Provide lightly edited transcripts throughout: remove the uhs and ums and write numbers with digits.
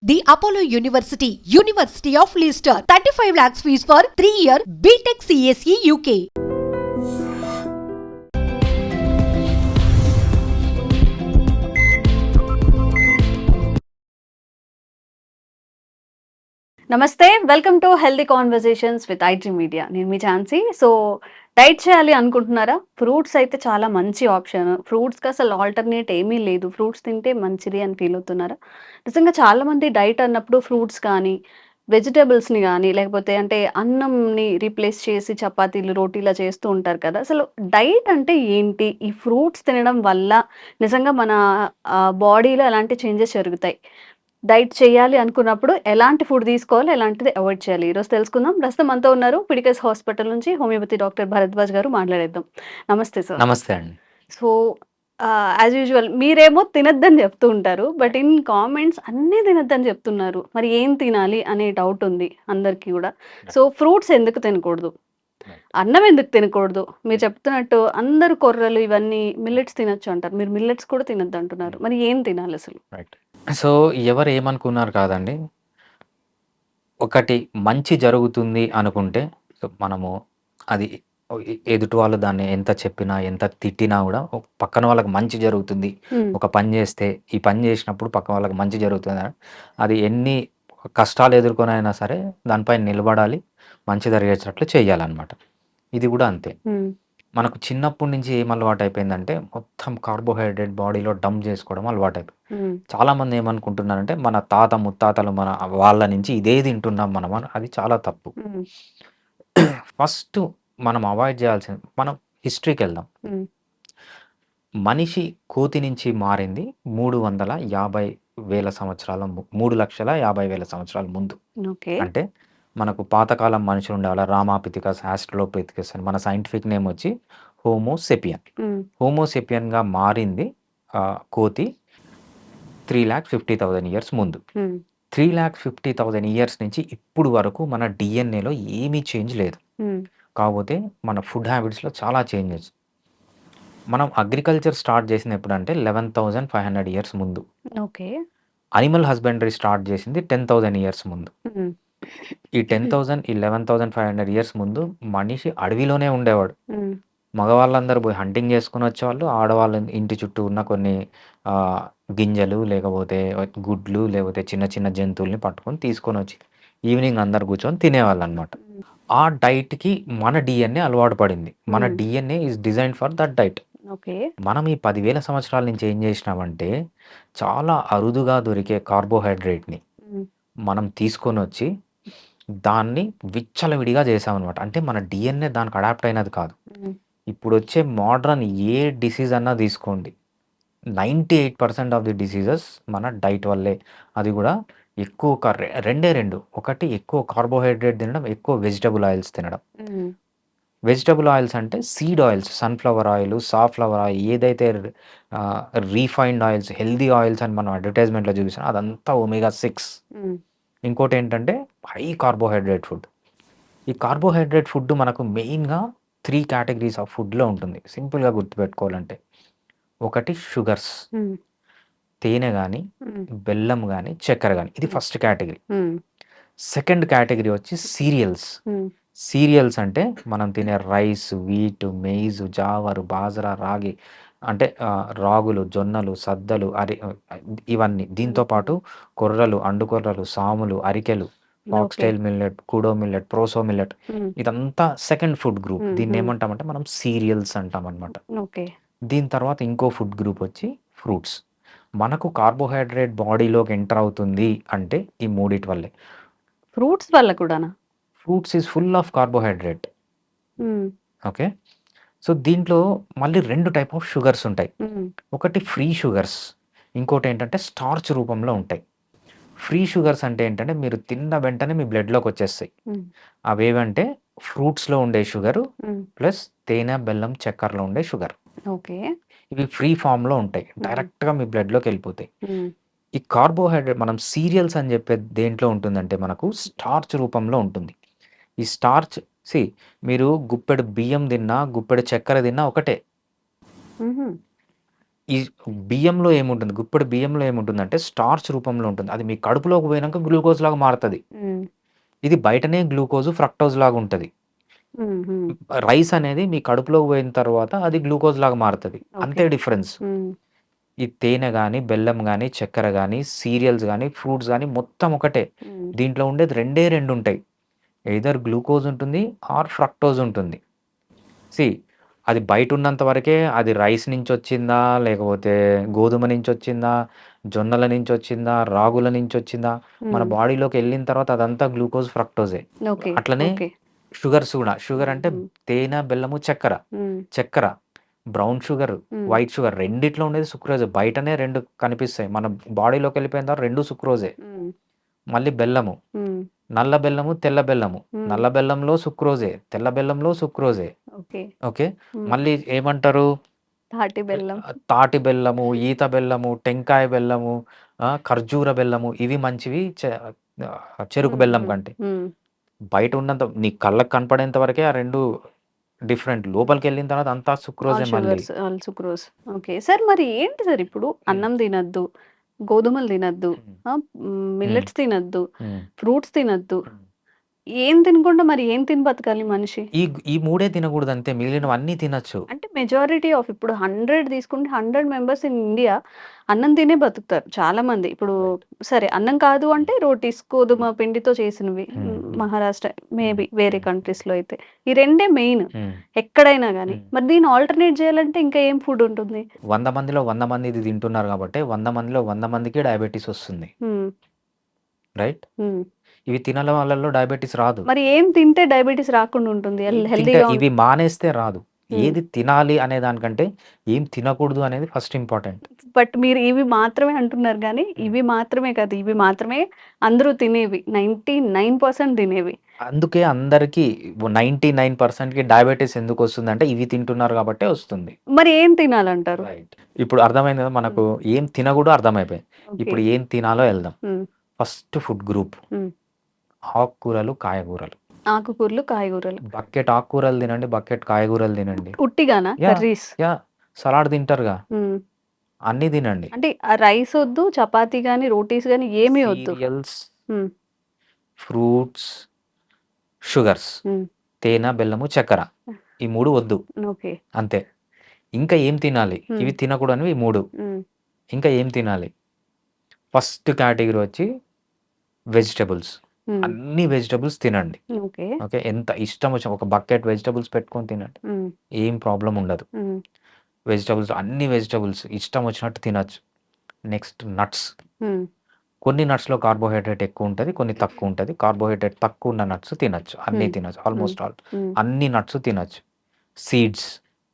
The Apollo University, University of Leicester, 35 lakhs fees for 3-year BTech CSE UK. నమస్తే, welcome to healthy conversations with IT media. నేను మీ Jhansi. So diet చేయాలి అనుకుంటున్నారా? Fruits అయితే చాలా మంచి option. ఫ్రూట్స్కి అసలు ఆల్టర్నేట్ ఏమీ లేదు. ఫ్రూట్స్ తింటే మంచిది అని ఫీల్ అవుతున్నారా? నిజంగా చాలామంది డైట్ అన్నప్పుడు ఫ్రూట్స్ కానీ వెజిటేబుల్స్ని కానీ లేకపోతే అంటే అన్నంని రీప్లేస్ చేసి చపాతీలు రోటీలా చేస్తూ ఉంటారు కదా. అసలు డైట్ అంటే ఏంటి? ఈ ఫ్రూట్స్ తినడం వల్ల నిజంగా మన బాడీలో ఎలాంటి చేంజెస్ జరుగుతాయి? డైట్ చేయాలి అనుకున్నప్పుడు ఎలాంటి ఫుడ్ తీసుకోవాలి? ఎలాంటిది అవాయిడ్ చేయాలి? ఈరోజు తెలుసుకుందాం. ప్రస్తుతం మనతో ఉన్నారు పిడికస్ హాస్పిటల్ నుంచి హోమియోపతి డాక్టర్ భరద్వాజ్ గారు. మాట్లాడేద్దాం. నమస్తే సార్. నమస్తే అండి. సో యాజ్ యూజువల్ మీరేమో తినొద్దని చెప్తూ ఉంటారు. బట్ ఇన్ కామెంట్స్ అన్నీ తినొద్దని చెప్తున్నారు. మరి ఏం తినాలి అనే డౌట్ ఉంది అందరికీ కూడా. సో ఫ్రూట్స్ ఎందుకు తినకూడదు? అన్నం ఎందుకు తినకూడదు? మీరు చెప్తున్నట్టు అందరూ కొర్రలు ఇవన్నీ మిల్లెట్స్ తినొచ్చు అంటారు. మీరు మిల్లెట్స్ కూడా తినొద్దు అంటున్నారు. మరి ఏం తినాలి అసలు? రైట్. సో ఎవరు ఏమనుకున్నారు కాదండి. ఒకటి మంచి జరుగుతుంది అనుకుంటే సో మనము అది ఎదుటి వాళ్ళు దాన్ని ఎంత చెప్పినా ఎంత తిట్టినా కూడా పక్కన వాళ్ళకి మంచి జరుగుతుంది, ఒక పని చేస్తే ఈ పని చేసినప్పుడు పక్కన వాళ్ళకి మంచి జరుగుతుంది అది ఎన్ని కష్టాలు ఎదుర్కొనైనా సరే దానిపైన నిలబడాలి, మంచి జరిగేటట్లు చేయాలన్నమాట. ఇది కూడా అంతే. మనకు చిన్నప్పటి నుంచి ఏం అలవాటు అయిపోయిందంటే మొత్తం కార్బోహైడ్రేట్ బాడీలో డంప్ చేసుకోవడం అలవాటు అయిపోయింది. చాలామంది ఏమనుకుంటున్నారంటే మన తాత ముత్తాతలు మన వాళ్ళ నుంచి ఇదే తింటున్నాం మనం అని. అది చాలా తప్పు. ఫస్ట్ మనం అవాయిడ్ చేయాల్సింది మనం హిస్టరీకి వెళ్దాం. మనిషి కోతి నుంచి మారింది 350,000 సంవత్సరాల 3,50,000 సంవత్సరాల ముందు. అంటే మనకు పాతకాలం మనుషులు ఉండేవాళ్ళ రామాపిథికస్, ఆస్ట్రలోపిథికస్ అని మన సైంటిఫిక్ నేమ్ వచ్చి హోమోసెపియన్. హోమోసెపియన్గా మారింది కోతి 3,50,000 ఇయర్స్ ముందు. 3,50,000 ఇయర్స్ నుంచి ఇప్పుడు వరకు మన డిఎన్ఏలో ఏమీ చేంజ్ లేదు. కాకపోతే మన ఫుడ్ హ్యాబిట్స్లో చాలా చేంజెస్. మనం అగ్రికల్చర్ స్టార్ట్ చేసింది ఎప్పుడంటే 11,500 ఇయర్స్ ముందు. అనిమల్ హస్బెండరీ స్టార్ట్ చేసింది 10,000 ఇయర్స్ ముందు. ఈ 10,000 11,500 ఇయర్స్ ముందు మనిషి అడవిలోనే ఉండేవాడు. మగవాళ్ళందరూ పోయి హంటింగ్ చేసుకుని వచ్చేవాళ్ళు. ఆడవాళ్ళ ఇంటి చుట్టూ ఉన్న కొన్ని గింజలు లేకపోతే గుడ్లు లేకపోతే చిన్న చిన్న జంతువుల్ని పట్టుకొని తీసుకొని వచ్చి ఈవినింగ్ అందరు కూర్చొని తినేవాళ్ళు అనమాట. ఆ డైట్కి మన డిఎన్ఏ అలవాటు పడింది. మన DNA is design for that diet. మనం ఈ 10,000 సంవత్సరాల నుంచి ఏం చేసినామంటే చాలా అరుదుగా దొరికే కార్బోహైడ్రేట్ని మనం తీసుకొని వచ్చి దాన్ని విచ్చలవిడిగా చేసామన్నమాట. అంటే మన డిఎన్ఏ దానికి అడాప్ట్ అయినది కాదు. ఇప్పుడు వచ్చే మోడ్రన్ ఏ డిసీజ్ అన్నా తీసుకోండి, 98% ఆఫ్ ది డిసీజెస్ మన డైట్ వల్లే. అది కూడా ఎక్కువ రెండు ఒకటి ఎక్కువ కార్బోహైడ్రేట్ తినడం, ఎక్కువ వెజిటబుల్ ఆయిల్స్ తినడం. వెజిటబుల్ ఆయిల్స్ అంటే seed oils, sunflower oil, safflower oil, ఏదైతే రీఫైన్డ్ ఆయిల్స్, హెల్దీ ఆయిల్స్ అని మనం అడ్వర్టైజ్మెంట్లో చూపిస్తాం అదంతా ఒమేగా 6. ఇంకోటి ఏంటంటే హై కార్బోహైడ్రేట్ ఫుడ్. ఈ కార్బోహైడ్రేట్ ఫుడ్ మనకు మెయిన్గా 3 కేటగిరీస్ ఆఫ్ ఫుడ్లో ఉంటుంది. సింపుల్గా గుర్తుపెట్టుకోవాలంటే ఒకటి షుగర్స్, తేనె కానీ బెల్లం కానీ చక్కెర కానీ, ఇది ఫస్ట్ కేటగిరీ. సెకండ్ కేటగిరీ వచ్చి సీరియల్స్. సీరియల్స్ అంటే మనం తినే రైస్, వీట్, మెయిజ్, జావరు, బాజరా, రాగి అంటే రాగులు, జొన్నలు, సద్దలు, ఇవన్నీ. దీంతోపాటు కొర్రలు, అండుకొర్రలు, సాములు, అరికెలు, foxtail millet, kodo millet, proso millet, ఇదంతా సెకండ్ ఫుడ్ గ్రూప్. దీన్ని ఏమంటామంటే మనం సీరియల్స్ అంటాం అనమాట. దీని తర్వాత ఇంకో ఫుడ్ గ్రూప్ వచ్చి ఫ్రూట్స్. మనకు కార్బోహైడ్రేట్ బాడీలోకి ఎంటర్ అవుతుంది అంటే ఈ మూడిటి వల్లే. ఫ్రూట్స్ వల్ల కూడా fruits is full of carbohydrate. Okay. So దీంట్లో మళ్ళీ 2 టైప్ ఆఫ్ షుగర్స్ ఉంటాయి. ఒకటి ఫ్రీ షుగర్స్, ఇంకోటి ఏంటంటే స్టార్చ్ రూపంలో ఉంటాయి. ఫ్రీ షుగర్స్ అంటే ఏంటంటే మీరు తిన్న వెంటనే మీ బ్లడ్లోకి వచ్చేస్తాయి. అవేవంటే ఫ్రూట్స్లో ఉండే షుగరు ప్లస్ తేనె, బెల్లం, చక్కెరలో ఉండే షుగర్. ఇవి ఫ్రీ ఫామ్లో ఉంటాయి, డైరెక్ట్గా మీ బ్లడ్లోకి వెళ్ళిపోతాయి. ఈ కార్బోహైడ్రేట్ మనం సీరియల్స్ అని చెప్పే దేంట్లో ఉంటుందంటే మనకు స్టార్చ్ రూపంలో ఉంటుంది. ఈ స్టార్చ్ మీరు గుప్పెడు బియ్యం తిన్నా, గుప్పెడు చక్కెర తిన్నా ఒకటే. ఈ బియ్యంలో ఏముంటుంది, గుప్పెడు బియ్యంలో ఏముంటుందంటే స్టార్చ్ రూపంలో ఉంటుంది. అది మీ కడుపులోకి పోయినాక గ్లూకోజ్ లాగా మారుతది. హ్మ్. ఇది బయటనే గ్లూకోజ్, ఫ్రక్టోజ్ లాగా ఉంటది. హ్మ్. రైస్ అనేది మీ కడుపులోకి పోయిన తర్వాత అది గ్లూకోజ్ లాగా మారుతది. ఓకే. అంతే డిఫరెన్స్. హ్మ్. ఈ తేనె గాని, బెల్లం గాని, చక్కెర గాని, సీరియల్స్ గాని, ఫ్రూట్స్ గాని మొత్తం ఒకటే. హ్మ్. దీంట్లో ఉండేది రెండే 2 ఉంటాయి. ఎయిదర్ గ్లూకోజ్ ఉంటుంది ఆర్ ఫ్రక్టోజ్ ఉంటుంది. సీ అది బయటున్నంత వరకే అది రైస్ నుంచొచ్చిందా? లేకపోతే గోధుమ నుంచొచ్చిందా? జొన్నల నుంచొచ్చిందా? రాగుల నుంచొచ్చిందా? మన హ్మ్. బాడీలోకెళ్ళిన తర్వాత అదంతా గ్లూకోజ్, ఫ్రక్టోజే. ఓకే. అట్లనే ఓకే. షుగర్స్ గూడా. షుగర్ అంటే హ్మ్. తేనె, బెల్లము, చక్కెర. హ్మ్. చక్కెర, బ్రౌన్ షుగర్, హ్మ్. వైట్ షుగర్ రెండిట్లో ఉండేది సుక్రోజే. బయటనే 2 కనిపిస్తాయి. మన బాడీలోకెళ్ళిపోయిన తర్వాత 2 సుక్రోజే. హ్మ్. మళ్ళీ బెల్లము. హ్మ్. నల్ల బెల్లము, తెల్ల బెల్లము. హ్మ్. నల్ల బెల్లంలో సుక్రోజే. తెల్ల బెల్లంలో సుక్రోజే. ఓకే. ఓకే. హ్మ్. మళ్ళీ ఏమంటారు? తాటి బెల్లం. తాటి బెల్లము, ఈత బెల్లము, టెంకాయ బెల్లము, ఖర్జూర బెల్లము ఇవి మంచివి చెరుకు హ్మ్. బెల్లం హ్మ్. కంటే. హ్మ్. బయట ఉన్నంత నీ కళ్ళకి కనపడేంత వరకే ఆ 2 డిఫరెంట్. లోపలికెళ్ళిన తర్వాత అంతా ఆల్ సుక్రోజే మళ్ళీ. Sugars, all sucrose. Okay. Sir మరి ఏంటి సార్ ఇప్పుడు హ్మ్. అన్నం తినొద్దు, గోధుమలు తినొద్దు, హ్మ్. హ్మ్. మిల్లెట్స్ తినొద్దు, హ్మ్. ఫ్రూట్స్ తినొద్దు. హ్మ్. ఏం తినకుండా మరి ఏం తిని బతకాలి మనిషి? ఈ 3 తినకూడదంతే. మిగిలినవన్నీ తినొచ్చు. అంటే మెజారిటీ ఆఫ్ ఇప్పుడు 100 తీసుకుంటే 100 మెంబర్స్ ఇన్ ఇండియా అన్నం తినే బతుకుతారు చాలామంది. ఇప్పుడు రైట్. సరే అన్నం కాదు హ్మ్. అంటే రోటీస్ హ్మ్. గోధుమ పిండితో చేసినవి. హ్మ్. హ్మ్. మహారాష్ట్ర హ్మ్. మేబీ వేరే హ్మ్. కంట్రీస్‌లో అయితే. ఈ రెండే మెయిన్ హ్మ్. ఎక్కడైనా గాని. హ్మ్. మరి దీన్ని ఆల్టర్‌నేట్ చేయాలంటే ఇంకా ఏం ఫుడ్ ఉంటుంది? 100 మందిలో 100 మంది ఇది తింటున్నారు కాబట్టి 100 మందిలో 100 మందికి డయాబెటిస్ వస్తుంది. హ్మ్. రైట్? హ్మ్. ఇవి తినల వాళ్ళలో డయాబెటిస్ రాదు. మరి ఏం తింటే డయాబెటిస్ రాకుండా ఉంటుంది? తింటే హెల్తీగా ఇవి మానేస్తే రాదు. హ్మ్. ఏది తినాలి అనే దానికంటే ఏం తినకూడదు అనేది ఫస్ట్ ఇంపార్టెంట్. బట్ మీరు ఇవి మాత్రమే అంటున్నారు గానీ, హ్మ్. ఇవి మాత్రమే కాదు. ఇవి మాత్రమే అందరూ తినేవి. 99% తినేవి. అందుకే అందరికి 99%కి డయాబెటిస్ ఎందుకొస్తుందంటే ఇవి తింటున్నారు కాబట్టే వస్తుంది. మరి ఏం తినాలంటారు? రైట్. ఇప్పుడు అర్థమైంది కదా! హ్మ్. మనకు ఏం తినకూడదో అర్థమైపోయింది. ఓకే. ఇప్పుడు ఏం తినాలో ఎళ్దాం. హ్మ్. ఫస్ట్ ఫుడ్ గ్రూప్ హ్మ్. ఆకుకూరలు, కాయగూరలు. ఆకుకూరలు, కాయగూరలు. బకెట్ ఆకుకూరలు తినండి, బకెట్ కాయగూరలు తినండి. ఉట్టిగానా? యాహ్! కర్రీస్. యాహ్! సలాడ్ తింటారుగా. హ్మ్. అన్నీ తినండి. అంటే రైస్ ఒద్దు, చపాతీ గాని, రోటీస్ గాని ఏమీ ఒద్దు. సీరియల్స్, హ్మ్. ఫ్రూట్స్, షుగర్స్, హ్మ్. తేనె, బెల్లము, చక్కెర. ఈ 3 వద్దు. ఓకే. అంతే. ఇంకా ఏం తినాలి? హ్మ్. ఇవి తినకూడనివి 3. హ్మ్. ఇంకా ఏం తినాలి? ఫస్ట్ కేటగిరీ వచ్చి వెజిటబుల్స్. హ్మ్. అన్ని వెజిటబుల్స్ తినండి. ఓకే. ఓకే. ఎంత ఇష్టం వచ్చిన ఒక బకెట్ వెజిటబుల్స్ పెట్టుకొని తినండి. హ్మ్. ఏం ప్రాబ్లమ్ ఉండదు. హ్మ్. అన్ని వెజిటబుల్స్ ఇష్టం వచ్చినట్టు తినొచ్చు. Next nuts. హ్మ్. కొన్ని నట్స్‌లో కార్బోహైడ్రేట్ ఎక్కువుంటది. కొన్ని తక్కువుంటది. కార్బోహైడ్రేట్ తక్కువున్న నట్స్ తినొచ్చు. అన్నీ హ్మ్. తినొచ్చు. హ్మ్. Almost all. హ్మ్. అన్ని నట్స్ తినొచ్చు. సీడ్స్.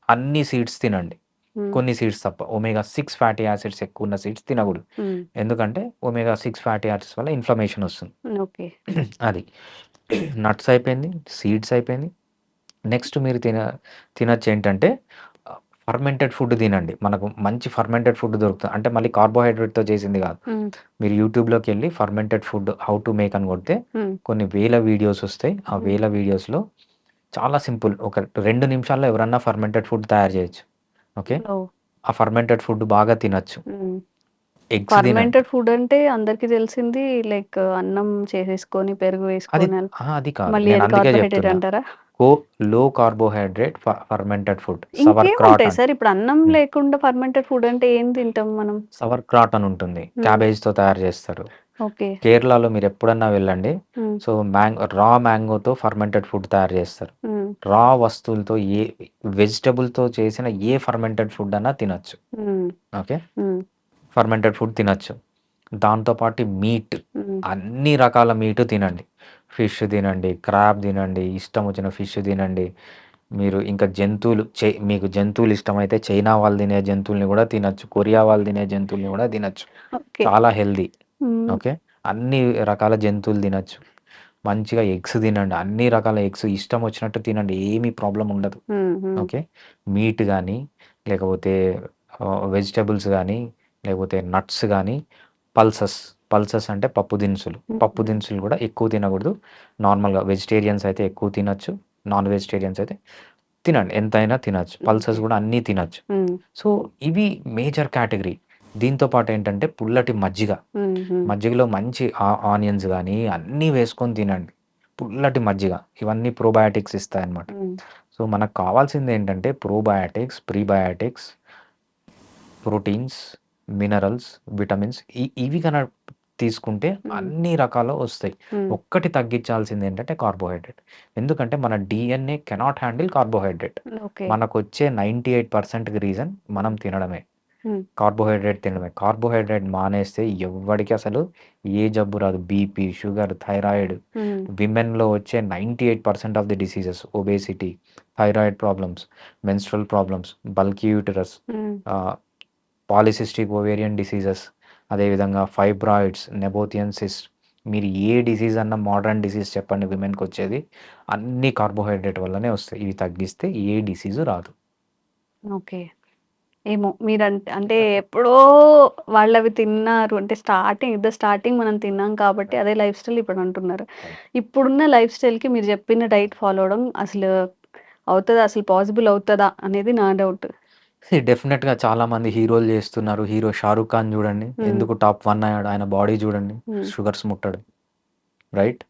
అన్ని సీడ్స్ తినండి. హ్మ్. కొన్ని సీడ్స్ తప్ప. ఒమేగా 6 ఫ్యాటీ యాసిడ్స్ ఎక్కువున్న సీడ్స్ తినకూడదు. హ్మ్. ఎందుకంటే ఒమేగా 6 ఫ్యాటీ యాసిడ్స్ వల్ల ఇన్‌ఫ్లమేషన్ వస్తుంది. ఓకే. అది. నట్స్ అయిపోయింది. సీడ్స్ అయిపోయింది. నెక్స్ట్ మీరు తినొచ్చేంటంటే ఫర్మెంటెడ్ ఫుడ్ తినండి. మనకు మంచి ఫర్మెంటెడ్ ఫుడ్ దొరుకుతది. అంటే మళ్ళీ కార్బోహైడ్రేట్‌తో చేసింది కాదు. హ్మ్. మీరు యూట్యూబ్‌లోకెళ్ళి fermented food how to make అని కొడితే హ్మ్. కొన్ని వేల వీడియోస్ వస్తాయి. ఆ హ్మ్. వేల వీడియోస్‌లో చాలా సింపుల్. ఒక 2 నిమిషాల్లో ఎవరన్నా ఫర్మెంటెడ్ ఫుడ్ తయారు చేయొచ్చు. ఓకే. ఓహ్! ఆ ఫర్మెంటెడ్ ఫుడ్ బాగా తినొచ్చు. హ్మ్. ఎగ్స్ తినండి. ఫర్మెంటెడ్ ఫుడ్ అంటే అందరికి తెలిసింది లైక్ అన్నం చేసేసుకొని, పెరుగు అది వేసుకొని అది కాదు. మళ్ళీ నేను అది అందుకే కార్బోహైడ్రేట్ చెప్తున్నా. అంటారా? కో లో కార్బోహైడ్రేట్ ఫర్మెంటెడ్ ఫుడ్. సవర్ క్రాట్ ఇంకేముంటాయి అని. సార్? ఇప్పుడు అన్నం హ్మ్. లేకుండా ఫర్మెంటెడ్ ఫుడ్ అంటే ఏం తింటాం మనం? సవర్ క్రాట్ అని ఉంటుంది. హ్మ్. క్యాబేజ్‌తో తయారు చేస్తారు. ఓకే. కేరళలో మీరెప్పుడన్నా వెళ్ళండి. హ్మ్. సో, రా మ్యాంగోతో ఫర్మెంటెడ్ ఫుడ్ తయారు చేస్తారు. హ్మ్. రా వస్తువులతో వెజిటబుల్‌తో చేసిన ఏ ఫర్మెంటెడ్ ఫుడ్ అన్నా తినొచ్చు. హ్మ్. ఓకే. హ్మ్. ఫర్మెంటెడ్ ఫుడ్ తినొచ్చు. దాంతో పాటు మీట్. హ్మ్. అన్ని రకాల మీటు తినండి. ఫిష్ తినండి, క్రాబ్ తినండి, ఇష్టం వచ్చిన ఫిష్ తినండి. మీరు ఇంకా జంతువులు మీకు జంతువులు ఇష్టమైతే చైనా వాళ్ళు తినే జంతువుల్ని కూడా తినొచ్చు. కొరియా వాళ్ళు తినే జంతువుల్ని కూడా తినొచ్చు. ఓకే. చాలా హెల్తీ. హ్మ్. ఓకే. అన్ని రకాల జంతువులు తినొచ్చు. మంచిగా ఎగ్స్ తినండి. అన్ని రకాల ఎగ్స్ ఇష్టం వచ్చినట్టు తినండి. ఏమి ప్రాబ్లమ్ ఉండదు. హ్మ్. హ్మ్. ఓకే. మీట్ గానీ, లేకపోతే వెజిటబుల్స్ గానీ, లేకపోతే నట్స్ గానీ, పల్సెస్. పల్సెస్ అంటే పప్పు దినుసులు. పప్పు హుహు. దినుసులు గూడా ఎక్కువ తినగూడదు. నార్మల్‌గా వెజిటేరియన్స్ అయితే ఎక్కువ తినొచ్చు. నాన్ వెజిటేరియన్స్ అయితే తినండి. ఎంతైనా తినొచ్చు. Pulses okay. గూడా అన్నీ తినొచ్చు. హ్మ్. సో, ఇవి మేజర్ కేటగరీ. దీంతో పాటేంటంటే పుల్లటి మజ్జిగ. హ్మ్. మజ్జిగలో మంచి ఆనియన్స్ గానీ అన్నీ వేసుకొని తినండి. పుల్లటి మజ్జిగ. ఇవన్నీ ప్రోబయాటిక్స్ ఇస్తాయన్నమాట. హ్మ్. సో, మనకు కావాల్సిందేంటంటే probiotics, prebiotics, proteins, minerals, vitamins ఇవి తీసుకుంటే హ్మ్. అన్ని రకాలు ఒస్తాయి. హ్మ్. ఒక్కటి తగ్గించాల్సిందేంటంటే కార్బోహైడ్రేట్. ఎందుకంటే మన DNA cannot handle carbohydrate. Okay. మనకొచ్చే 98%కి రీజన్ మనం తినడమే. హ్మ్. కార్బోహైడ్రేట్ తినడమే. కార్బోహైడ్రేట్ మానేస్తే ఎవ్వడికి అసలు ఏ జబ్బు రాదు. బీపీ, షుగర్, థైరాయిడ్, హ్మ్. విమెన్‌లో వచ్చే 98% of the diseases obesity, thyroid problems, menstrual problems, bulky uterus, హ్మ్. ఆహ్, పాలిసిస్టిక్ ఓవేరియన్ డిసీజెస్, అదేవిధంగా ఫైబ్రాయిడ్స్, నెపోథియన్ సిస్ట్, మీరు ఏ డిసీజ్ అన్నా మోడర్న్ డిసీజ్ చెప్పండి విమెన్‌కొచ్చేది అన్నీ కార్బోహైడ్రేట్ వల్లనే వస్తాయి. ఇవి తగ్గిస్తే ఏ డిసీజు రాదు. ఓకే. ఏమో అంటే ఎప్పుడో వాళ్ళవి తిన్నారు. అంటే స్టార్టింగ్ మనం తిన్నాం కాబట్టి అదే లైఫ్ స్టైల్ ఇప్పుడు అంటున్నారు. రైట్. ఇప్పుడున్న లైఫ్ స్టైల్‌కి మీరు చెప్పిన డైట్ ఫాలో అవ్వడం అసలు అవుతదా? అసలు పాసిబుల్ అవుతదా? అనేది నా డౌట్. డెఫినెట్‌గా చాలామంది హీరోలు చేస్తున్నారు. హీరో 'షారుఖ్ ఖాన్' చూడండి. హ్మ్. ఎందుకు టాప్ 1 అయ్యాడు. ఆయన బాడీ చూడండి. హ్మ్. షుగర్స్ ముట్టడు. రైట్?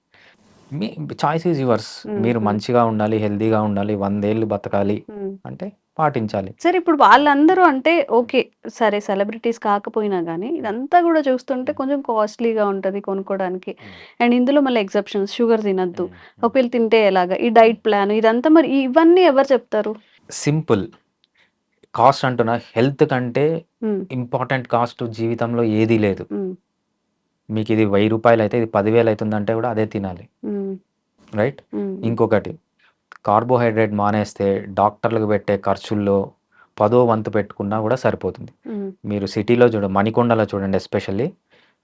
మీ చాయిస్ ఈస్ యువర్స్. హ్మ్. మీరు హ్మ్. మంచిగా ఉండాలి, హెల్తీగా ఉండాలి, 100 ఏళ్ళు బతకాలి హ్మ్. అంటే పాటించాలి. సరే ఇప్పుడు వాళ్ళందరూ అంటే ఓకే. సరే సెలబ్రిటీస్ కాకపోయినా గానీ, ఇదంతా గూడా చూస్తుంటే హ్మ్. కొంచెం కాస్ట్‌లీగా ఉంటది కొనుక్కోడానికి. హ్మ్. అండ్ ఇందులో మళ్ళీ ఎగ్జెప్షన్స్ షుగర్ తినొద్దు. హ్మ్. హ్మ్. ఒకవేళ తింటే ఎలాగా? ఈ హ్మ్. డైట్ ప్లాన్ ఇదంతా మరి ఇవన్నీ ఎవరు చెప్తారు? సింపుల్. కాస్ట్ అంటున్నా హెల్త్ కంటే హ్మ్. ఇంపార్టెంట్ కాస్ట్ జీవితంలో ఏదీ లేదు. హ్మ్. మీకిది రూ. 1000 అయితే ఇది 10,000 అయితుందంటే కూడా అదే తినాలి. హ్మ్. రైట్? హ్మ్. హ్మ్. ఇంకొకటి కార్బోహైడ్రేట్ మానేస్తే డాక్టర్లకు పెట్టే ఖర్చుల్లో పదో వంతు పెట్టుకున్నా కూడా సరిపోతుంది. హ్మ్. మీరు సిటీలో మణికొండలో చూడండి ఎస్పెషల్లీ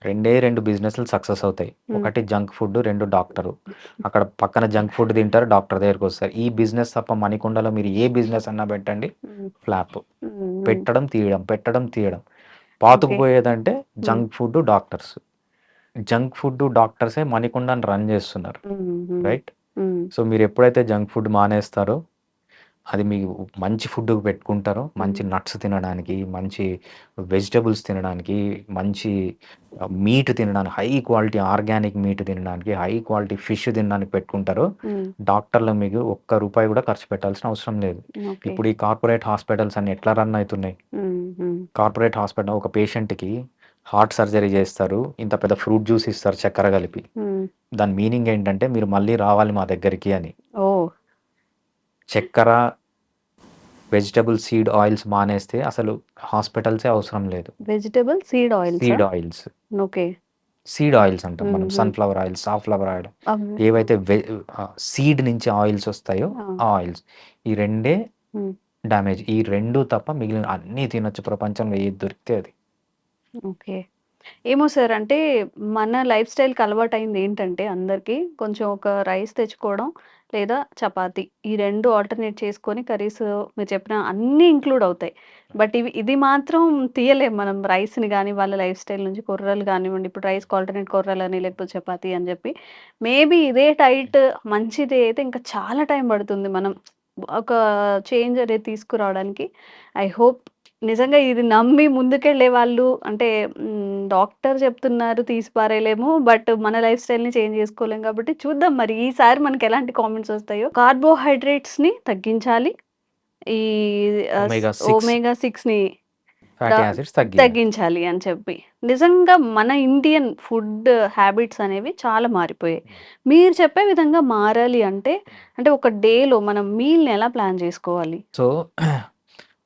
2 బిజినెస్‌లు సక్సెస్ అవుతాయి. హ్మ్. ఒకటి జంక్ ఫుడ్, 2 డాక్టరు. అక్కడ పక్కన జంక్ ఫుడ్ తింటారు, డాక్టర్ దగ్గరికొస్తారు. ఈ బిజినెస్ తప్ప మణికొండలో మీరు ఏ బిజినెస్ అన్నా పెట్టండి హ్మ్. ఫ్లాప్. హ్మ్. హ్మ్. పెట్టడం, తీయడం, పెట్టడం, తీయడం. ఓకే. పాతుకుపోయేదంటే hmm. Junk food, doctors. Junk food డాక్టర్సే మణికొండని రన్ చేస్తున్నారు. Hmm. Hmm. Right? Hmm. So, మీరెప్పుడైతే జంక్ ఫుడ్ మానేస్తారో అది మీకు మంచి ఫుడ్‌కి పెట్టుకుంటారో, హ్మ్. మంచి నట్స్ తినడానికి, మంచి వెజిటబుల్స్ తినడానికి, మంచి మీట్ తినడానికి, హై క్వాలిటీ ఆర్గానిక్ మీట్ తినడానికి, హై క్వాలిటీ ఫిష్ తినడానికి పెట్టుకుంటారో, హ్మ్. డాక్టర్లు మీకు ఒక్క రూపాయి కూడా ఖర్చు పెట్టాల్సిన అవసరం లేదు. ఓకే. ఇప్పుడు ఈ కార్పొరేట్ హాస్పిటల్స్ అన్నీ ఎట్లా రన్ అయితున్నాయి? హ్మ్. హ్మ్. కార్పొరేట్ హాస్పిటల్ ఒక పేషెంట్‌కి హార్ట్ సర్జరీ చేస్తారు. ఇంత పెద్ద ఫ్రూట్ జ్యూస్ ఇస్తారు చక్కెర కలిపి. హ్మ్. దాని మీనింగ్ ఏంటంటే, మీరు మళ్ళీ రావాలి మా దగ్గరికి అని. ఓహ్! చక్కెర, వెజిటబుల్ సీడ్ ఆయిల్స్ మానేస్తే అసలు హాస్పిటల్సే అవసరం లేదు. వెజిటబుల్ సీడ్ ఆయిల్సా? Seed oils. Okay. Seed oils అంటాం హ్మ్. మనం. హ్మ్. సన్‌ఫ్లవర్ ఆయిల్, సాఫ్లవర్ ఆయిల్ అవి ఆ! ఏవైతే సీడ్ నుంచి ఆయిల్స్ వస్తాయో ఆ! ఆ ఆయిల్స్. ఈ రెండే హ్మ్. డ్యామేజ్. ఈ 2 తప్ప మిగిలిన అన్నీ తినొచ్చు ప్రపంచంలో ఏది దొరికితే అది. ఓకే. ఏమో సార్ అంటే మన లైఫ్ స్టైల్‌కి అలవాటయింది ఏంటంటే అందరికి కొంచెం ఒక రైస్ తెచ్చుకోవడం లేదా చపాతీ. ఈ 2 ఆల్టర్‌నేట్ చేసుకొని కర్రీస్ మీరు చెప్పిన అన్నీ ఇంక్లూడ్ అవుతాయి. బట్ ఇది మాత్రం తీయలేం మనం రైస్‌ని గాని వాళ్ళ లైఫ్ స్టైల్ నుంచి కొర్రలు గానివ్వండి, ఇప్పుడు రైస్‌కి ఆల్టర్‌నేట్ కొర్రలని లేకపోతే చపాతీ అని చెప్పి. మేబీ ఇదే డైట్ మంచిది అయితే ఇంకా చాలా టైం పడుతుంది మనం ఒక చేంజ్ అనేది తీసుకురావడానికి. ఐ హోప్ నిజంగా ఇది నమ్మి ముందుకెళ్ళే వాళ్ళు అంటే డాక్టర్ చెప్తున్నారు తీసి పారేయలేము. బట్ మన లైఫ్ స్టైల్‌ని చేంజ్ చేసుకోలేం కాబట్టి చూద్దాం మరి ఈసారి మనకెలాంటి కామెంట్స్ వస్తాయో. కార్బోహైడ్రేట్స్‌ని తగ్గించాలి. ఈ ఒమేగా 6 ఒమేగా 6ని ద ఫ్యాటీ యాసిడ్స్ తగ్గియాలి. తగ్గించాలి అని చెప్పి. నిజంగా మన ఇండియన్ ఫుడ్ హ్యాబిట్స్ అనేవి చాలా మారిపోయాయి. హ్మ్. మీరు చెప్పే విధంగా మారాలి అంటే, అంటే ఒక డేలో మనం మీల్‌ని ఎలా ప్లాన్ చేసుకోవాలి? సో,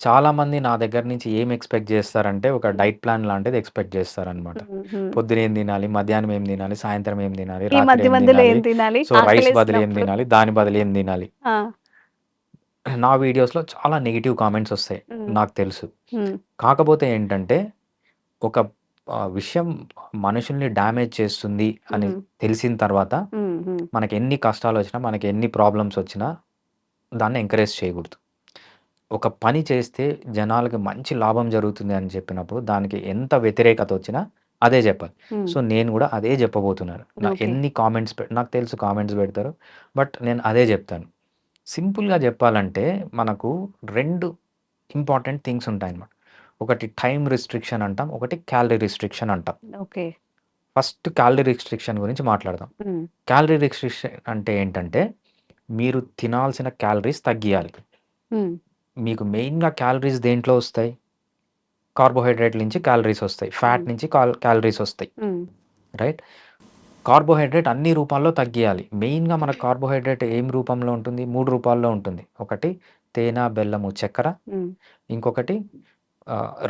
చాలామంది నా దగ్గర నుంచి ఏం ఎక్స్‌పెక్ట్ జేస్తారంటే, ఒక హ్మ్. డైట్ ప్లాన్ లాంటిది ఎక్స్‌పెక్ట్ జేస్తారనమాట. హ్మ్. హ్మ్. పొద్దున ఏం తినాలి, మధ్యాహ్నం ఏం తినాలి, సాయంత్రం ఏం తినాలి, ఈ రాత్రి మధ్య ఏం మధ్యలో తినాలి, ఏం తినాలి? సో, రైస్ బదులు ఏం ఆకలేసినప్పుడు. తినాలి, దాని బదులు ఏం తినాలి. ఆ! నా వీడియోస్‌లో చాలా నెగెటివ్ కామెంట్స్ ఒస్తాయి. హ్మ్. నాకు తెలుసు. హ్మ్. కాకపోతే ఏంటంటే, ఒక విషయం మనుషుల్ని డ్యామేజ్ చేస్తుంది అని హ్మ్. తెలిసిన తర్వాత, హ్మ్. హ్మ్. మనకెన్ని కష్టాలొచ్చినా, మనకెన్ని ప్రాబ్లమ్స్ ఒచ్చినా దాన్ని ఎంకరేజ్ చేయగూడదు. ఒక పని చేస్తే జనాలకి మంచి లాభం జరుగుతుంది అని చెప్పినప్పుడు, దానికి ఎంత వ్యతిరేకత వచ్చినా అదే జెప్పాలి. హ్మ్. సో, నేను గూడా అదే జెప్పబోతున్నాను. ఓకే. ఎన్ని కామెంట్స్ నాకు తెలుసు కామెంట్స్ బెడతారు. బట్ నేను అదే జెప్తాను. సింపుల్‌గా జెప్పాలంటే మనకు 2 ఇంపార్టెంట్ థింగ్స్ ఉంటాయన్నమాట. ఒకటి టైమ్ రిస్ట్రిక్షన్ అంటాం. ఒకటి క్యాలరీ రిస్ట్రిక్షన్ అంటాం. ఓకే. ఫస్ట్ క్యాలరీ రిస్ట్రిక్షన్ గురించి మాట్లాడదాం. హ్మ్. క్యాలరీ రిస్ట్రిక్షన్ అంటే ఏంటంటే, మీరు తినాల్సిన క్యాలరీస్ తగ్గియాలి. హ్మ్. మీకు మెయిన్‌గా క్యాలరీస్ దేంట్లో ఒస్తాయి? కార్బోహైడ్రేట్‌ల నుంచి క్యాలరీస్ ఒస్తాయి. ఫ్యాట్ హ్మ్. నుంచి క్యాలరీస్ ఒస్తాయి. హ్మ్. రైట్? కార్బోహైడ్రేట్ అన్ని రూపాల్లో తగ్గియాలి. మెయిన్‌గా మన కార్బోహైడ్రేట్ ఏం రూపంలో ఉంటుంది? 3 రూపాల్లో ఉంటుంది. ఒకటి తేనె, బెల్లము, చక్కెర. హ్మ్. ఇంకొకటి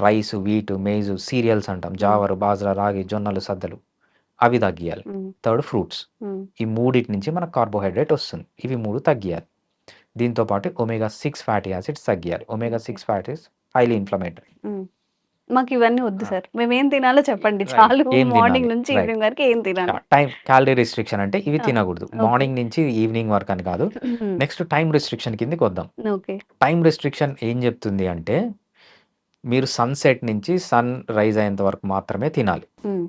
రైస్, వీట్, మేజు, సీరియల్స్ అంటాం. హ్మ్. జావరు, బాజ్రా, రాగి, జొన్నలు, సద్దలు అవి తగ్గియాలి. హ్మ్. Third fruits. హ్మ్. ఈ మూడిటి నుంచి మనకు కార్బోహైడ్రేట్ వస్తుంది. ఇవి 3 తగ్గియాలి. దీంతో పాటు ఒమేగా 6 ఫ్యాటీ యాసిడ్స్ తగ్గియాలి. Omega okay. 6 fat is highly inflammatory. Hmm. మాకివన్నీ వద్దు ఆ! సార్. మేమేం తినాలో చెప్పండి రైట్. చాలు. ఏం మార్నింగ్ తినాలి? నుంచి రైట్. ఈవినింగ్ వరకు ఏం తినాలి? క్యాలరీ రిస్ట్రిక్షన్ అంటే ఇవి ఆ! తినకూడదు. ఓకే. మార్నింగ్ నుంచి ఈవినింగ్ వరకు అని కాదు. హ్మ్. నెక్స్ట్ టైమ్ రిస్ట్రిక్షన్ కిందకొద్దాం. ఓకే. టైమ్ రిస్ట్రిక్షన్ ఏం చెప్తుంది అంటే, మీరు సన్‌సెట్ నుంచి సన్ రైజ్ అయ్యేంత వరకు మాత్రమే తినాలి. హ్మ్.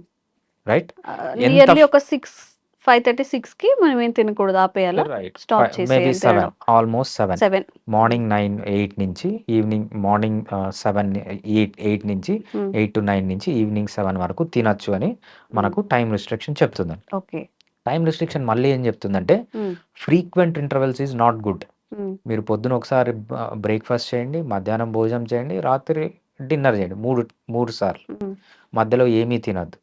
రైట్? ఎంత నియర్లీ ఒక 6, 5:30, 6కి మనం ఏం తినకూడదు. ఆపేయాలా? రైట్. స్టాప్ మేబీ చేసేయాలి 7 తినడం. ఆల్‌మోస్ట్ 7. 7. హ్మ్. మార్నింగ్ 8 నుంచి ఈవినింగ్ మార్నింగ్ 8 నుంచి హ్మ్. 8-9 నుంచి ఈవినింగ్ 7 వరకు తినొచ్చు అని హ్మ్. మనకు టైమ్ రిస్ట్రిక్షన్ చెప్తుందండి. ఓకే. టైమ్ రిస్ట్రిక్షన్ మళ్ళీ ఏం చెప్తుందంటే, hmm. Frequent intervals is not good. Hmm. మీరు పొద్దున ఒకసారి బ్రేక్‌ఫాస్ట్ చేయండి, మధ్యాహ్నం భోజనం చేయండి, రాత్రి డిన్నర్ చేయండి. 3 సార్లు. హ్మ్. మధ్యలో ఏమీ తినొద్దు.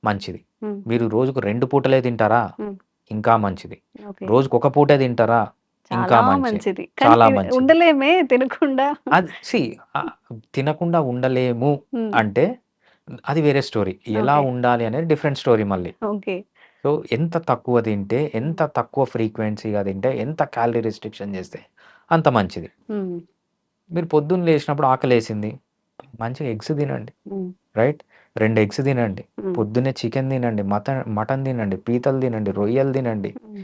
మంచిది. హ్మ్. మీరు రోజుకు 2 పూటలే తింటారా? హ్మ్. ఇంకా మంచిది. ఓకే. రోజుకు ఒక పూటే తింటారా? ఇంకా చాలా మంచిది. మంచిది. కానీ చాలా మంచిది. ఉండలేమే తినకుండా. అది ఆహ్, తినకుండా ఉండలేము హ్మ్. అంటే అది వేరే స్టోరీ. ఎలా ఓకే. ఉండాలి అనేది డిఫరెంట్ స్టోరీ మళ్ళీ. ఓకే. సో, ఎంత తక్కువ తింటే, హ్మ్. ఎంత తక్కువ ఫ్రీక్వెన్సీగా తింటే, ఎంత క్యాలరీ రిస్ట్రిక్షన్ చేస్తే అంత మంచిది. హ్మ్. మీరు పొద్దున్న లేసినప్పుడు ఆకలేసింది. మంచిగా ఎగ్స్ తినండి. హ్మ్. రైట్? 2 ఎగ్స్ తినండి. హ్మ్. పొద్దున్నే చికెన్ తినండి. మటన్ తినండి. పీతలు తినండి. రొయ్యలు తినండి. హ్మ్.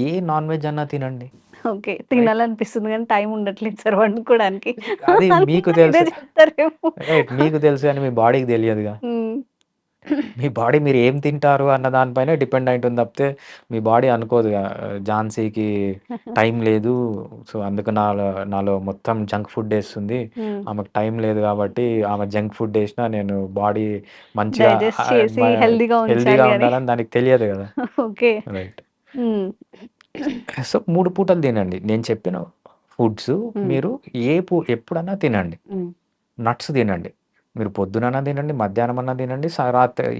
ఏ నాన్ వెజ్ అన్నా తినండి. ఓకే. రైట్? తినాలనిపిస్తుంది గానీ టైం ఉండట్లేదు సార్ వండుకోడానికి. అది మీకు అందరూ ఇదే తెలుసు. చెప్తారేమో. రైట్. మీకు తెలుసు గానీ మీ బాడీకి తెలియదుగా. హ్మ్. మీ బాడీ మీరు ఏం తింటారు అన్న దాని పైనే డిపెండ్ అయి ఉంటుంది తప్పితే, మీ బాడీ అనుకోదుగా ఝాన్సీకి టైం లేదు. సో, అందుకు నాలో మొత్తం జంక్ ఫుడ్ ఏస్తుంది. హ్మ్. ఆమెకు టైం లేదు కాబట్టి ఆమె జంక్ ఫుడ్ ఏసినా నేను బాడీ మంచిగా డైజెస్ట్ ఆహ్, మ చేసి హెల్తీగా హెల్తీగా ఉంచాలి అని. ఉండాలని దానికి తెలియదు గదా! ఓకే. రైట్. హ్మ్. సో, 3 పూటలు తినండి. నేను చెప్పిన ఫుడ్స్ హ్మ్. మీరు ఎప్పుడన్నా తినండి. హ్మ్. నట్స్ తినండి. మీరు పొద్దునన్నా తినండి, మధ్యాహ్నం అన్నా తినండి,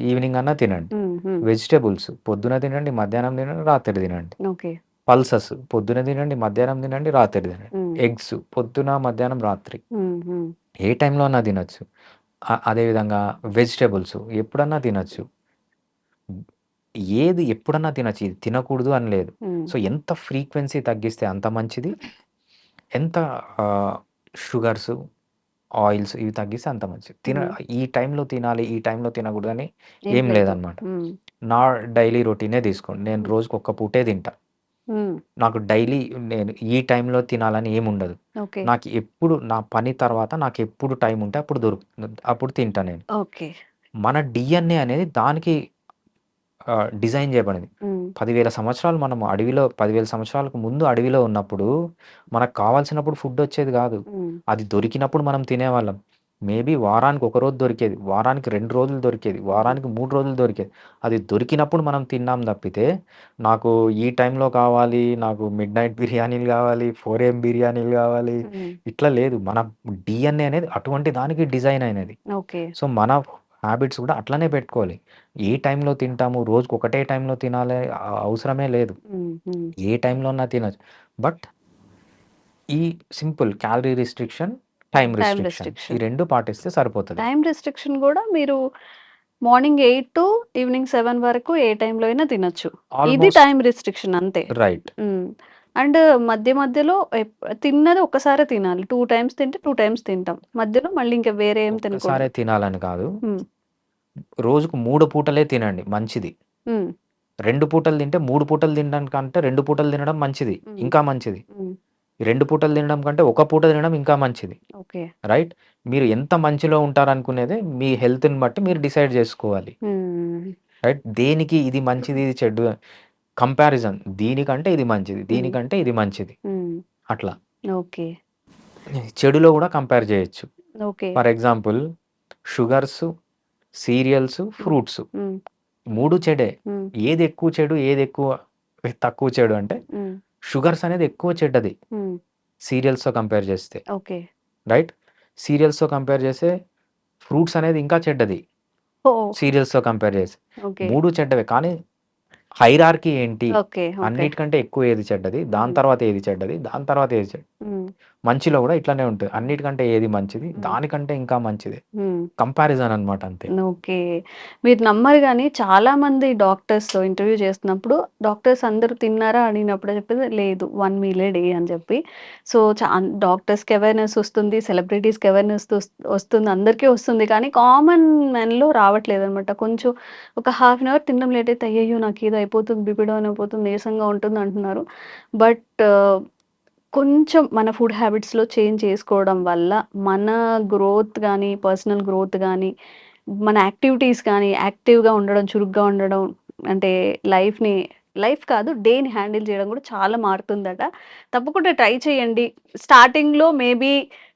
ఈవినింగ్ అన్నా తినండి. హ్మ్. హ్మ్. వెజిటబుల్స్ పొద్దున తినండి, మధ్యాహ్నం తినండి, రాత్రి తినండి. ఓకే. పల్సెస్ పొద్దున తినండి, మధ్యాహ్నం తినండి, రాత్రి తినండి. హ్మ్. ఎగ్స్ పొద్దున, మధ్యాహ్నం, రాత్రి. హ్మ్. హ్మ్. ఏ టైంలో అన్నా తినొచ్చు. అదేవిధంగా వెజిటబుల్స్ ఎప్పుడన్నా తినొచ్చు. ఏది ఎప్పుడన్నా తినొచ్చు. ఇది తినకూడదు అని లేదు. హ్మ్. సో, ఎంత ఫ్రీక్వెన్సీ తగ్గిస్తే అంత మంచిది. ఎంత ఆహ్, షుగర్స్, ఆయిల్స్ ఇవి తగ్గిస్తే అంత మంచిది. హ్మ్. ఈ టైంలో తినాలి, ఈ టైంలో తినకూడదని ఏం ఏం లేదు. లేదనమాట. హ్మ్. నా డైలీ రొటీనే తీసుకోండి. నేను హ్మ్. రోజుకి ఒక్క పూటే తింటా. హ్మ్. నాకు డైలీ నేను ఈ టైంలో తినాలని ఏముండదు. ఓకే. నాకు ఎప్పుడు నా పని తర్వాత నాకెప్పుడు టైం ఉంటే అప్పుడు దొరుకుతుంది. అప్పుడు తింటా నేను. ఓకే. మన డీఎన్ఏ అనేది దానికి డిజైన్ చేయబడింది. హ్మ్. 10,000 సంవత్సరాలు మనం 10,000 సంవత్సరాలకు ముందు అడవిలో ఉన్నప్పుడు మనకు కావాల్సినప్పుడు ఫుడ్ వచ్చేది గాదు. హ్మ్. అది దొరికినప్పుడు మనం తినేవాళ్ళం. మేబీ వారానికి ఒక రోజు దొరికేది. వారానికి 2 రోజులు దొరికేది. హ్మ్. వారానికి 3 రోజులు దొరికేది. అది దొరికినప్పుడు మనం తిన్నాం తప్పితే, నాకు ఈ టైంలో కావాలి, నాకు మిడ్‌నైట్ బిర్యానీలు గావాలి, 4 AM బిర్యానీలు గావాలి, హ్మ్. ఇట్లా లేదు. మన డీఎన్ఏ అనేది అటువంటి దానికి డిజైన్ అయినది. ఓకే. సో, మన హ్యాబిట్స్ కూడా అట్లనే పెట్టుకోవాలి. ఏ టైంలో తింటాము, రోజుకి ఒకటే టైంలో తినాలి అవసరమే లేదు. హ్మ్. హ్మ్. ఏ టైంలో అన్నా తినొచ్చు. బట్ ఈ simple calorie restriction, time time restriction ఈ రెస్ట్రిక్షన్. 2 పాటిస్తే సరిపోతది. టైమ్ రెస్ట్రిక్షన్ గూడా మీరు మార్నింగ్ 8 టు ఈవినింగ్ 7 వరకు ఏ టైంలో అయినా తినొచ్చు. ఇది ఆల్‌మోస్ట్ టైమ్ రెస్ట్రిక్షన్ అంతే. రైట్. హ్మ్. అండ్ మధ్యలో తిన్నది ఒక్కసారే తినాలి. 2 టైమ్స్ తింటే 2 టైమ్స్ తింటాం. మధ్యలో మళ్ళీ ఇంకా వేరే ఏం ఒక్కసారే తినకూడదు. తినాలని కాదు. హ్మ్. రోజుకు 3 పూటలే తినండి మంచిది. హ్మ్. 2 పూటలు తింటే 3 పూటలు తినడం కంటే 2 పూటలు తినడం మంచిది. హ్మ్. ఇంకా మంచిది. హ్మ్. 2 పూటలు తినడం కంటే ఒక పూట తినడం ఇంకా మంచిది. ఓకే. రైట్? మీరు ఎంత మంచిలో ఉంటారనుకునేదే మీ హెల్త్‌ని బట్టి మీరు డిసైడ్ జేసుకోవాలి. హ్మ్. రైట్? దేనికి ఇది మంచిది, ఇది చెడ్డు కంపారిజన్ దీనికంటే ఇది మంచిది, దీనికంటే ఇది మంచిది. అట్లా ఓకే. చెడులో కూడా కంపేర్ చేయొచ్చు. Okay. For example sugars, serials, fruits 3 చెడే. ఏది ఎక్కువ చెడు, ఏది తక్కువ చెడు అంటే షుగర్స్ అనేది ఎక్కువ చెడ్డది సీరియల్స్తో కంపేర్ చేస్తే, ఓకే. రైట్? సీరియల్స్తో కంపేర్ చేస్తే ఫ్రూట్స్ అనేది ఇంకా చెడ్డది సీరియల్స్తో కంపేర్ చేస్తే. ఓకే. 3 చెడ్డవే, కానీ హైరార్కీ ఏంటి? ఓకే. అన్నిటికంటే ఎక్కువ ఏది చెడ్డది, దాని తర్వాత ఏది చెడ్డది, దాని తర్వాత ఏది చెడ్డది. మంచిలో కూడా ఇట్లానే ఉంటుంది, అన్నిటికంటే ఏది మంచిది, దానికంటే ఇంకా మంచిది. కంపారిజన్ అన్నమాట, అంతే. ఓకే. మీరు నమ్మరు గానీ చాలా మంది డాక్టర్స్‌తో ఇంటర్వ్యూ చేస్తున్నప్పుడు డాక్టర్స్ అందరూ తిన్నారా అడిగినప్పుడు చెప్పేది లేదు 1 మీల్ ఏ డే అని చెప్పి. సో డాక్టర్స్‌కి అవేర్‌నెస్ వస్తుంది, సెలబ్రిటీస్‌కి అవేర్‌నెస్ వస్తుంది, అందరికీ వస్తుంది. కానీ కామన్ మ్యాన్‌లో రావట్లేదనమాట. కొంచెం ఒక హాఫ్ అన్ అవర్ తినడం లేట్ అయితే అయ్యయ్యో! నాకేదో అయిపోతుంది, బీపీ డౌన్ అయిపోతుంది, నీరసంగా ఉంటుంది అంటున్నారు. బట్ కొంచెం మన ఫుడ్ హ్యాబిట్స్‌లో చేంజ్ చేసుకోవడం వల్ల మన గ్రోత్ గానీ, పర్సనల్ గ్రోత్ గానీ, మన యాక్టివిటీస్ కానీ యాక్టివ్‌గా ఉండడం, చురుగ్గా ఉండడం, అంటే లైఫ్ కాదు డేని హ్యాండిల్ చేయడం కూడా చాలా మారుతుందట. తప్పకుండా ట్రై చేయండి. స్టార్టింగ్‌లో మేబీ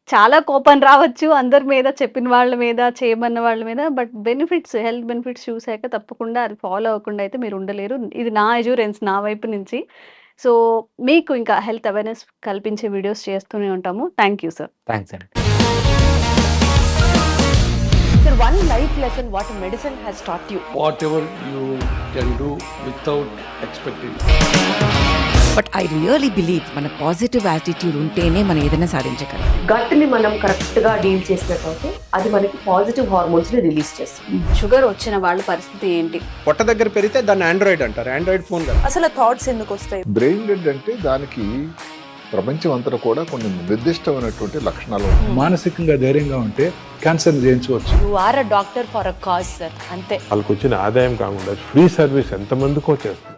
చాలా కోపం రావచ్చు అందరి మీద, చెప్పిన వాళ్ళ మీద, చేయమన్న వాళ్ళ మీద. బట్ హెల్త్ బెనిఫిట్స్ చూసాక తప్పకుండా అది ఫాలో అవ్వకుండా అయితే మీరు ఉండలేరు. ఇది నా అష్యూరెన్స్ నా వైపు నుంచి. సో మీకు ఇంకా హెల్త్ అవేర్‌నెస్ కల్పించే వీడియోస్ చేస్తూనే ఉంటాము. Thank you sir. థ్యాంక్స్ అండి. Sir, one life lesson what medicine has taught you. Whatever you can do without expecting. But I really believe మన పాజిటివ్ యాటిట్యూడ్ ఉంటేనే మనం ఏదైనా సాధించగలం. గట్ని మనం కరెక్ట్గా డీల్ చేసినట్లయితే అది మనకి పాజిటివ్ హార్మోన్స్ని రిలీజ్ చేస్తుంది. షుగర్ వచ్చిన వాళ్ళ పరిస్థితి ఏంటి? పొట్ట దగ్గర పెరిగితే దాన్ని ఆండ్రాయిడ్ అంటారు, ఆండ్రాయిడ్ ఫోన్ కదా. అసలు థాట్స్ ఎందుకు వస్తాయి? బ్రెయిన్ డెడ్ అంటే దానికి ప్రపంచం అంతా కూడా కొన్ని నిర్దిష్టమైనటువంటి లక్షణాలు ఉన్నాయి. మానసికంగా ధైర్యంగా ఉంటే క్యాన్సర్ జయించవచ్చు. You are a doctor for a cause sir, అంతే. వాళ్ళకి వచ్చిన ఆదాయం కాకుండా ఫ్రీ సర్వీస్ ఎంతమందికో చేస్తుంది.